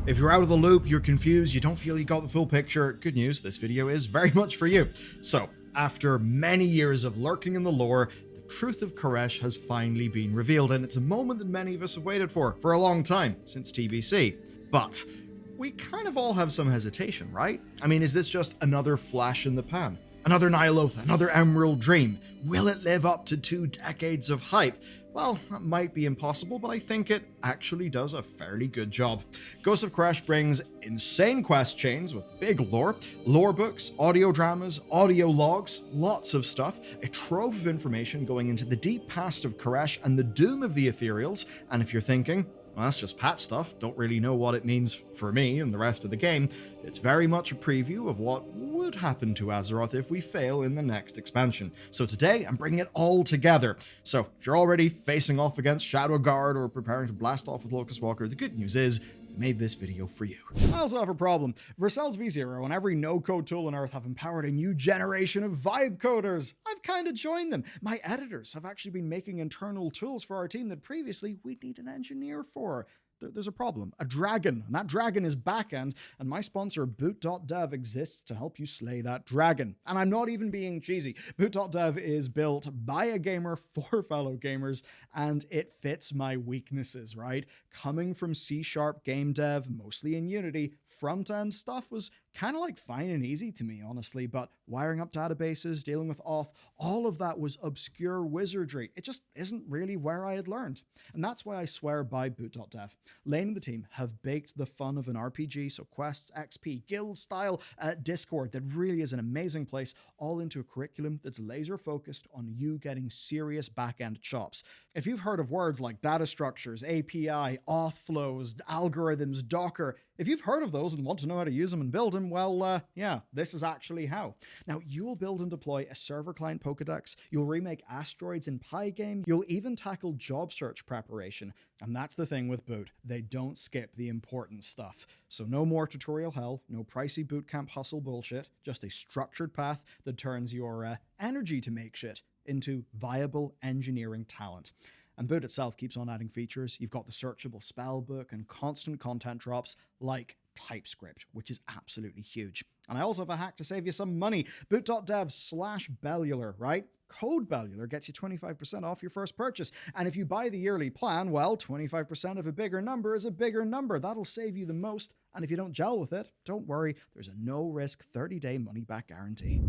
If you're out of the loop, you're confused, you don't feel you got the full picture, good news, this video is very much for you. So, after many years of lurking in the lore, the truth of Koresh has finally been revealed, and it's a moment that many of us have waited for a long time, since TBC. But we kind of all have some hesitation, right? I mean, is this just another flash in the pan? Another Ny'alotha, another Emerald Dream? Will it live up to 2 decades of hype? Well, that might be impossible, but I think it actually does a fairly good job. Ghost of Koresh brings insane quest chains with big lore books, audio dramas, audio logs, lots of stuff, a trove of information going into the deep past of Koresh and the doom of the Ethereals, and if you're thinking, well, that's just patch stuff, don't really know what it means for me and the rest of the game, it's very much a preview of what would happen to Azeroth if we fail in the next expansion. So today, I'm bringing it all together. So if you're already facing off against Shadowguard or preparing to blast off with Locus-Walker, the good news is, we made this video for you. I also have a problem. Vercel's V0 and every no-code tool on Earth have empowered a new generation of vibe coders. I've kind of joined them. My editors have actually been making internal tools for our team that previously we'd need an engineer for. There's a problem, a dragon, and that dragon is backend, and my sponsor boot.dev exists to help you slay that dragon. And I'm not even being cheesy. Boot.dev is built by a gamer for fellow gamers, and it fits my weaknesses, right? Coming from C# game dev, mostly in Unity, front-end stuff was kind of like fine and easy to me, honestly, but wiring up databases, dealing with auth, all of that was obscure wizardry. It just isn't really where I had learned. And that's why I swear by boot.dev. Lane and the team have baked the fun of an RPG, so quests, XP, guild style, Discord, that really is an amazing place, all into a curriculum that's laser focused on you getting serious back-end chops. If you've heard of words like data structures, API, auth flows, algorithms, Docker, if you've heard of those and want to know how to use them and build them, well, yeah, this is actually how. Now, you will build and deploy a server client Pokedex, you'll remake asteroids in Pygame, you'll even tackle job search preparation. And that's the thing with Boot, they don't skip the important stuff. So no more tutorial hell, no pricey bootcamp hustle bullshit, just a structured path that turns your energy to make shit into viable engineering talent. And Boot itself keeps on adding features. You've got the searchable spellbook and constant content drops like TypeScript, which is absolutely huge. And I also have a hack to save you some money. Boot.dev/Bellular, right? Code Bellular gets you 25% off your first purchase. And if you buy the yearly plan, well, 25% of a bigger number is a bigger number. That'll save you the most. And if you don't gel with it, don't worry, there's a no-risk 30-day money-back guarantee.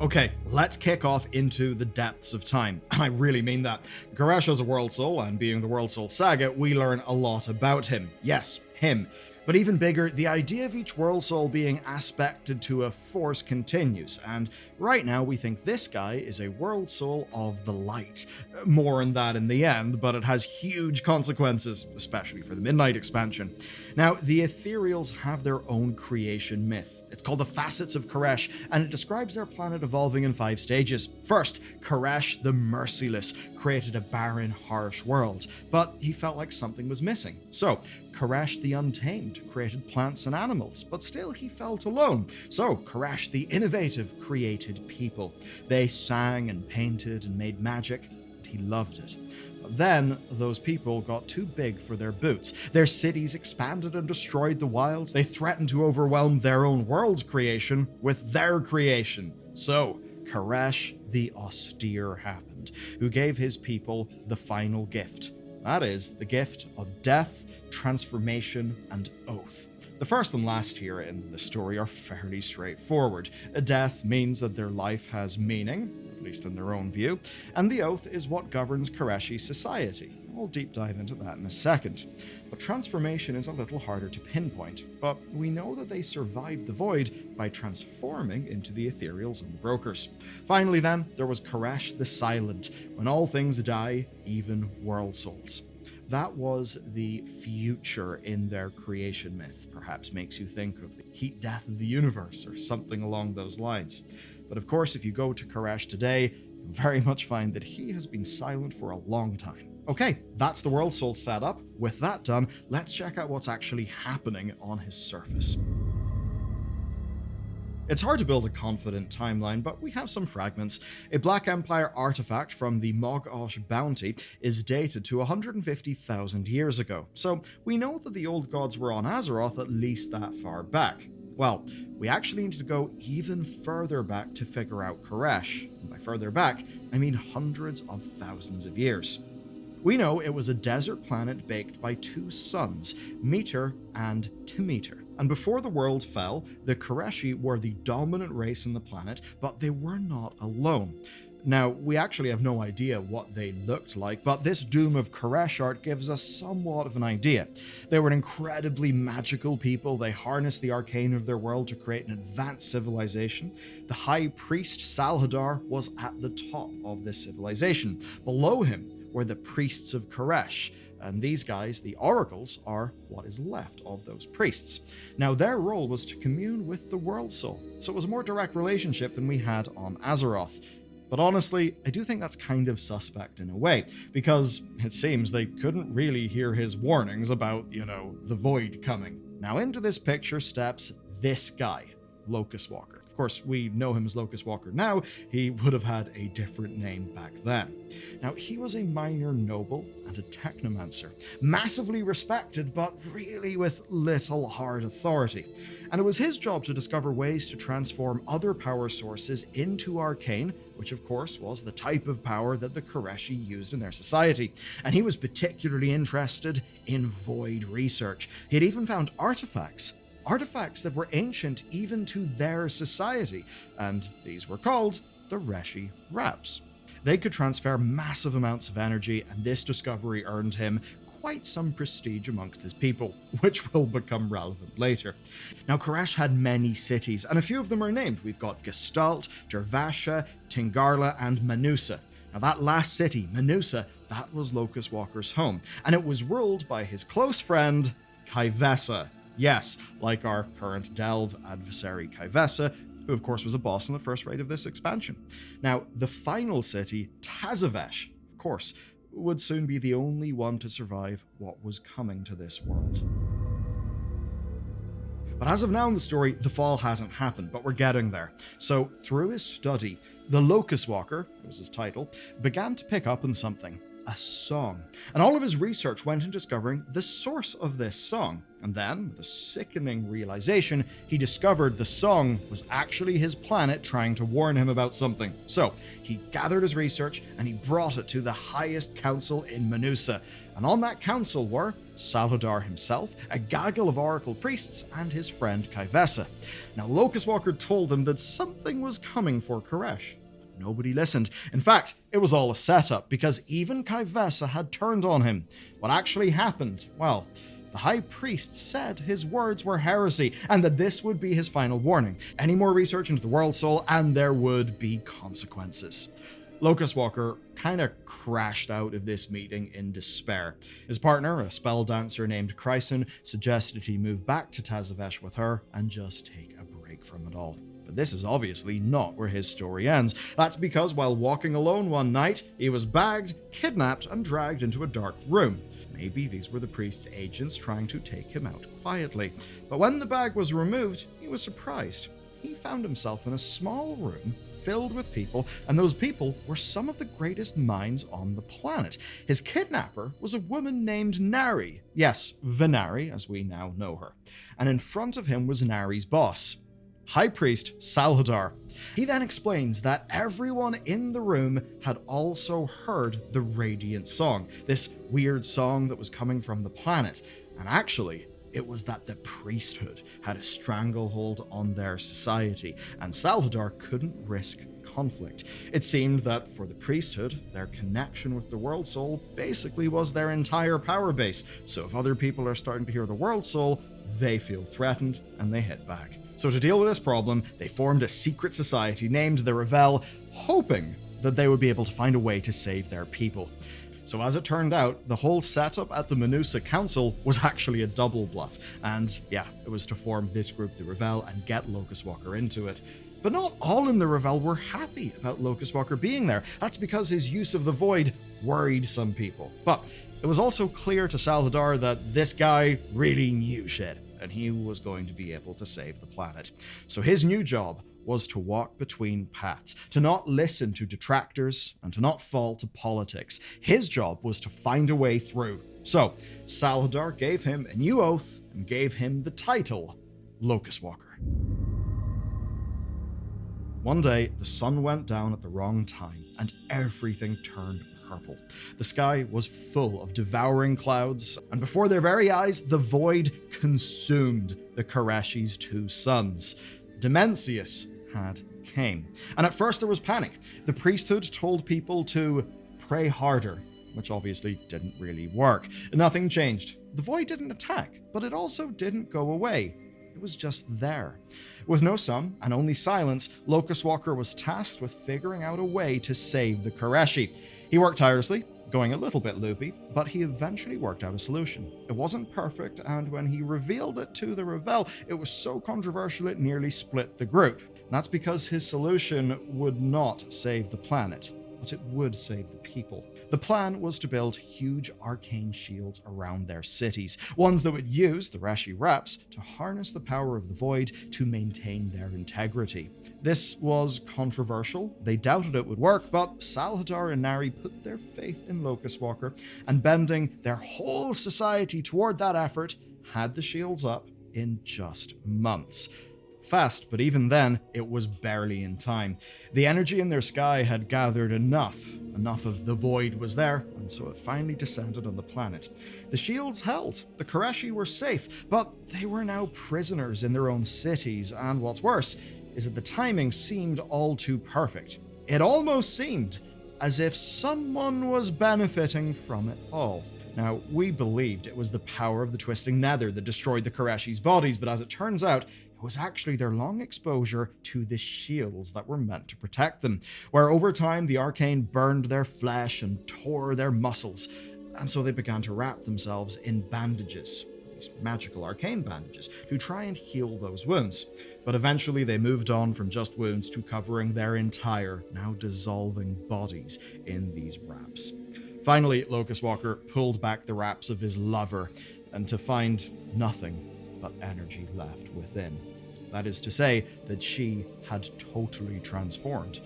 Okay, let's kick off into the depths of time. And I really mean that. Koresh has a Worldsoul, and being the Worldsoul saga, we learn a lot about him. Yes, him. But even bigger, the idea of each Worldsoul being aspected to a force continues, and right now we think this guy is a Worldsoul of the light. More on that in the end, but it has huge consequences, especially for the Midnight expansion. Now, the Ethereals have their own creation myth. It's called the Facets of Koresh, and it describes their planet evolving in 5 stages. First, Koresh the Merciless created a barren, harsh world, but he felt like something was missing. So, Koresh the Untamed created plants and animals, but still he felt alone. So Koresh the Innovative created people. They sang and painted and made magic, and he loved it. But then those people got too big for their boots. Their cities expanded and destroyed the wilds. They threatened to overwhelm their own world's creation with their creation. So Koresh the Austere happened, who gave his people the final gift. That is, the gift of death, transformation, and oath. The first and last here in the story are fairly straightforward. A death means that their life has meaning, at least in their own view, and the oath is what governs Koreshi society. We'll deep dive into that in a second. But transformation is a little harder to pinpoint, but we know that they survived the void by transforming into the Ethereals and the Brokers. Finally then, there was Koresh the Silent, when all things die, even world souls. That was the future in their creation myth. Perhaps makes you think of the heat death of the universe or something along those lines. But of course, if you go to Koresh today, you'll very much find that he has been silent for a long time. Okay, that's the Worldsoul setup. With that done, let's check out what's actually happening on his surface. It's hard to build a confident timeline, but we have some fragments. A Black Empire artifact from the Mog-Osh bounty is dated to 150,000 years ago, so we know that the old gods were on Azeroth at least that far back. Well, we actually need to go even further back to figure out Koresh. And by further back, I mean hundreds of thousands of years. We know it was a desert planet baked by two suns, Meter and Timeter. And before the world fell, the Koreshi were the dominant race on the planet, but they were not alone. Now, we actually have no idea what they looked like, but this Doom of Koresh art gives us somewhat of an idea. They were an incredibly magical people. They harnessed the arcane of their world to create an advanced civilization. The High Priest Salhadaar was at the top of this civilization. Below him were the Priests of Koresh. And these guys, the Oracles, are what is left of those priests. Now, their role was to commune with the Worldsoul, so it was a more direct relationship than we had on Azeroth. But honestly, I do think that's kind of suspect in a way, because it seems they couldn't really hear his warnings about, the void coming. Now, into this picture steps this guy, Locus-Walker. Of course, we know him as Locus-Walker now. He would have had a different name back then. Now, he was a minor noble and a technomancer, massively respected, but really with little hard authority. And it was his job to discover ways to transform other power sources into arcane, which of course was the type of power that the Koreshi used in their society. And he was particularly interested in void research. He had even found artifacts that were ancient even to their society, and these were called the Reshi Wraps. They could transfer massive amounts of energy, and this discovery earned him quite some prestige amongst his people, which will become relevant later. Now, Koresh had many cities, and a few of them are named. We've got Gestalt, Dervasha, Tingarla, and Manusa. Now, that last city, Manusa, that was Locus-Walker's home, and it was ruled by his close friend, Kaivessa. Yes, like our current Delve adversary Kaivessa, who of course was a boss in the first raid of this expansion. Now, the final city, Tazavesh, of course, would soon be the only one to survive what was coming to this world. But as of now in the story, the fall hasn't happened, but we're getting there. So, through his study, the Locus-Walker, was his title, began to pick up on something. A song. And all of his research went in discovering the source of this song. And then, with a sickening realization, he discovered the song was actually his planet trying to warn him about something. So, he gathered his research and he brought it to the highest council in Manusa. And on that council were Salhadaar himself, a gaggle of Oracle priests, and his friend Kaivessa. Now, Locus-Walker told them that something was coming for Koresh. Nobody listened. In fact, it was all a setup, because even Kaivessa had turned on him. What actually happened? Well, the High Priest said his words were heresy, and that this would be his final warning. Any more research into the Worldsoul, and there would be consequences. Locus-Walker kind of crashed out of this meeting in despair. His partner, a spell dancer named Chryson, suggested he move back to Tazavesh with her and just take a break from it all. But this is obviously not where his story ends. That's because while walking alone one night, he was bagged, kidnapped, and dragged into a dark room. Maybe these were the priest's agents trying to take him out quietly. But when the bag was removed, he was surprised. He found himself in a small room filled with people, and those people were some of the greatest minds on the planet. His kidnapper was a woman named Nari. Yes, Venari, as we now know her. And in front of him was Nari's boss, High Priest Salhadaar. He then explains that everyone in the room had also heard the Radiant Song, this weird song that was coming from the planet. And actually, it was that the priesthood had a stranglehold on their society, and Salhadaar couldn't risk conflict. It seemed that for the priesthood, their connection with the Worldsoul basically was their entire power base. So if other people are starting to hear the Worldsoul, they feel threatened and they hit back. So to deal with this problem, they formed a secret society named the Revel, hoping that they would be able to find a way to save their people. So as it turned out, the whole setup at the Manusa Council was actually a double bluff. And yeah, it was to form this group, the Revel, and get Locus-Walker into it. But not all in the Revel were happy about Locus-Walker being there. That's because his use of the Void worried some people. But it was also clear to Salhadaar that this guy really knew shit. and he was going to be able to save the planet. So his new job was to walk between paths, to not listen to detractors, and to not fall to politics. His job was to find a way through. So Salhadaar gave him a new oath and gave him the title Locus-Walker. One day, the sun went down at the wrong time, and everything turned purple. The sky was full of devouring clouds, and before their very eyes, the void consumed the Koreshi's two sons. Dimensius had came. And at first there was panic. The priesthood told people to pray harder, which obviously didn't really work. Nothing changed. The void didn't attack, but it also didn't go away. It was just there. With no sun and only silence, Locus-Walker was tasked with figuring out a way to save the Koreshi. He worked tirelessly, going a little bit loopy, but he eventually worked out a solution. It wasn't perfect, and when he revealed it to the Revel, it was so controversial it nearly split the group. And that's because his solution would not save the planet, but it would save the people. The plan was to build huge arcane shields around their cities, ones that would use the Reshi Reps to harness the power of the void to maintain their integrity. This was controversial. They doubted it would work, but Salhadaar and Nari put their faith in Locus-Walker, and bending their whole society toward that effort, had the shields up in just months. Fast, but even then, it was barely in time. The energy in their sky had gathered enough of the void was there, and so it finally descended on the planet. The shields held, the Koreshi were safe, but they were now prisoners in their own cities, and what's worse is that the timing seemed all too perfect. It almost seemed as if someone was benefiting from it all. Now, we believed it was the power of the Twisting Nether that destroyed the Koreshi's bodies, but as it turns out, it was actually their long exposure to the shields that were meant to protect them, where over time the arcane burned their flesh and tore their muscles, and so they began to wrap themselves in bandages, these magical arcane bandages, to try and heal those wounds. But eventually they moved on from just wounds to covering their entire, now dissolving bodies in these wraps. Finally, Locus-Walker pulled back the wraps of his lover, and to find nothing but energy left within. That is to say that she had totally transformed.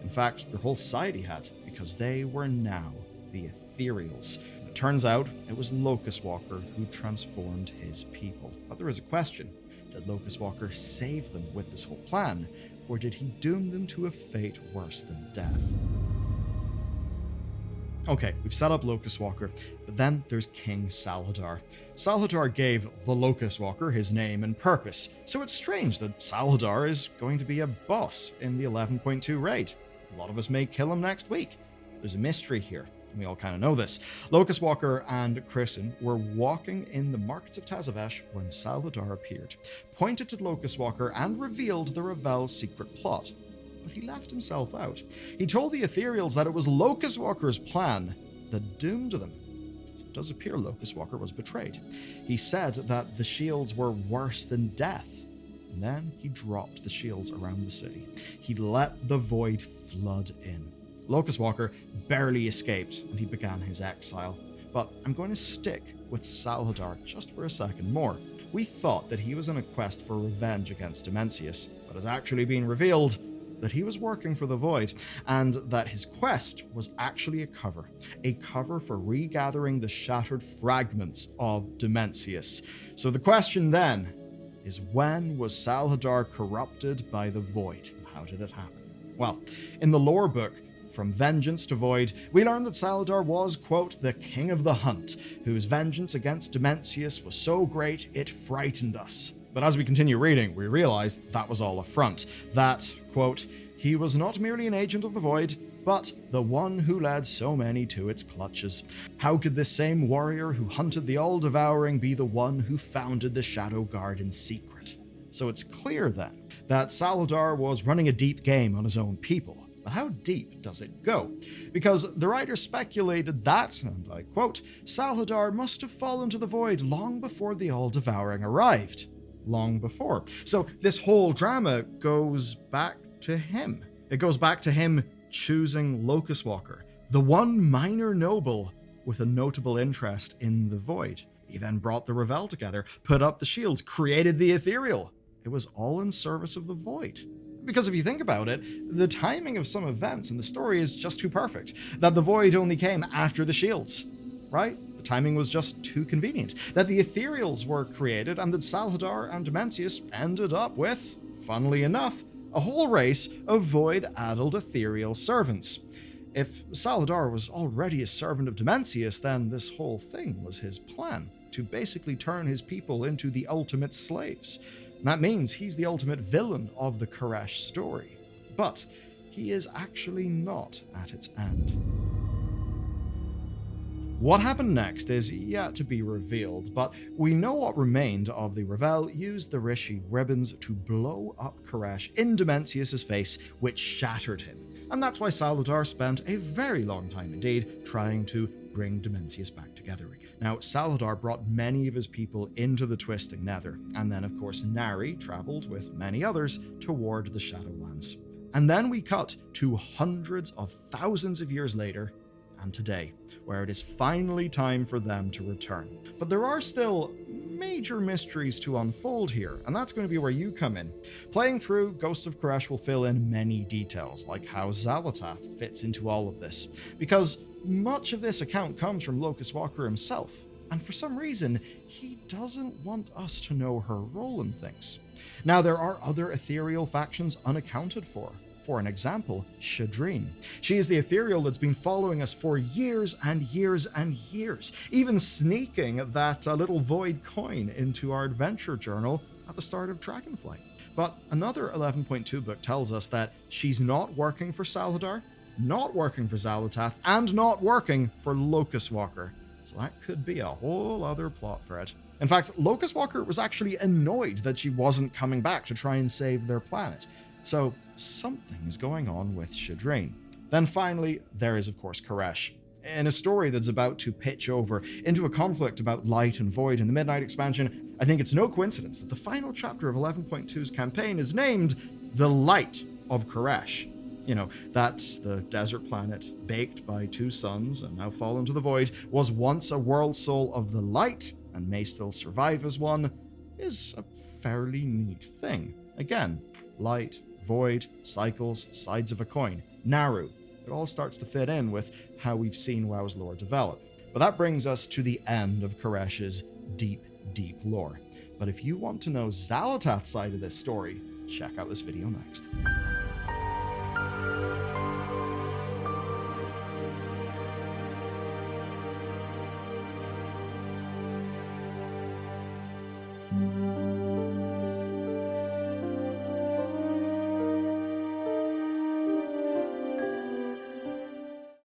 In fact, their whole society had, because they were now the Ethereals. It turns out it was Locus-Walker who transformed his people. But there is a question. Did Locus-Walker save them with this whole plan, or did he doom them to a fate worse than death? Okay, we've set up Locus-Walker, but then there's King Salhadaar. Salhadaar gave the Locus-Walker his name and purpose, so it's strange that Salhadaar is going to be a boss in the 11.2 raid. A lot of us may kill him next week. There's a mystery here, and we all kind of know this. Locus-Walker and Chrisen were walking in the markets of Tazavesh when Salhadaar appeared, pointed to Locus-Walker, and revealed the Revel's secret plot. But he left himself out. He told the Ethereals that it was Locus-Walker's plan that doomed them. So it does appear Locus-Walker was betrayed. He said that the shields were worse than death. And then he dropped the shields around the city. He let the void flood in. Locus-Walker barely escaped, and he began his exile. But I'm going to stick with Salhadaar just for a second more. We thought that he was on a quest for revenge against Dimensius, but has actually been revealed that he was working for the Void, and that his quest was actually a cover for regathering the shattered fragments of Dimensius. So the question then is, when was Salhadaar corrupted by the Void? How did it happen? Well, in the lore book, From Vengeance to Void, we learn that Salhadaar was, quote, the king of the hunt, whose vengeance against Dimensius was so great it frightened us. But as we continue reading, we realize that was all a front. That, quote, he was not merely an agent of the Void, but the one who led so many to its clutches. How could this same warrior who hunted the all-devouring be the one who founded the Shadow Guard in secret? So it's clear then that Salhadaar was running a deep game on his own people. But how deep does it go? Because the writer speculated that, and I quote, Salhadaar must have fallen to the Void long before the all-devouring arrived. Long before. So this whole drama goes back to him. It goes back to him choosing Locus-Walker, the one minor noble with a notable interest in the void. He then brought the Revel together, put up the shields, created the Ethereal. It was all in service of the void. Because if you think about it, the timing of some events in the story is just too perfect, that the void only came after the shields, right? The timing was just too convenient, that the Ethereals were created and that Salhadaar and Dimensius ended up with, funnily enough, a whole race of void-addled ethereal servants. If Salhadaar was already a servant of Dimensius, then this whole thing was his plan, to basically turn his people into the ultimate slaves. And that means he's the ultimate villain of the Koresh story. But he is actually not at its end. What happened next is yet to be revealed, but we know what remained of the Revel used the Rishi ribbons to blow up Koresh in Dimensius' face, which shattered him. And that's why Salhadaar spent a very long time indeed trying to bring Dimensius back together again. Now, Salhadaar brought many of his people into the Twisting Nether, and then of course Nari traveled with many others toward the Shadowlands. And then we cut to hundreds of thousands of years later, and today, where it is finally time for them to return. But there are still major mysteries to unfold here, and that's going to be where you come in. Playing through, Ghosts of Koresh will fill in many details, like how Xal'atath fits into all of this, because much of this account comes from Locus-Walker himself, and for some reason, he doesn't want us to know her role in things. Now, there are other ethereal factions unaccounted for. For an example, Shadreen. She is the ethereal that's been following us for years and years and years, even sneaking that little void coin into our adventure journal at the start of Dragonflight. But another 11.2 book tells us that she's not working for Salhadaar, not working for Xal'atath, and not working for Locus-Walker. So that could be a whole other plot thread. In fact, Locus-Walker was actually annoyed that she wasn't coming back to try and save their planet. So something's going on with Shadreen. Then finally, there is of course Koresh. In a story that's about to pitch over into a conflict about light and void in the Midnight expansion, I think it's no coincidence that the final chapter of 11.2's campaign is named The Light of Koresh. You know, that the desert planet, baked by two suns and now fallen to the void, was once a world soul of the light and may still survive as one, is a fairly neat thing. Again, light, void, cycles, sides of a coin, Naru. It all starts to fit in with how we've seen WoW's lore develop. But that brings us to the end of Koresh's deep, deep lore. But if you want to know Xal'atath's side of this story, check out this video next.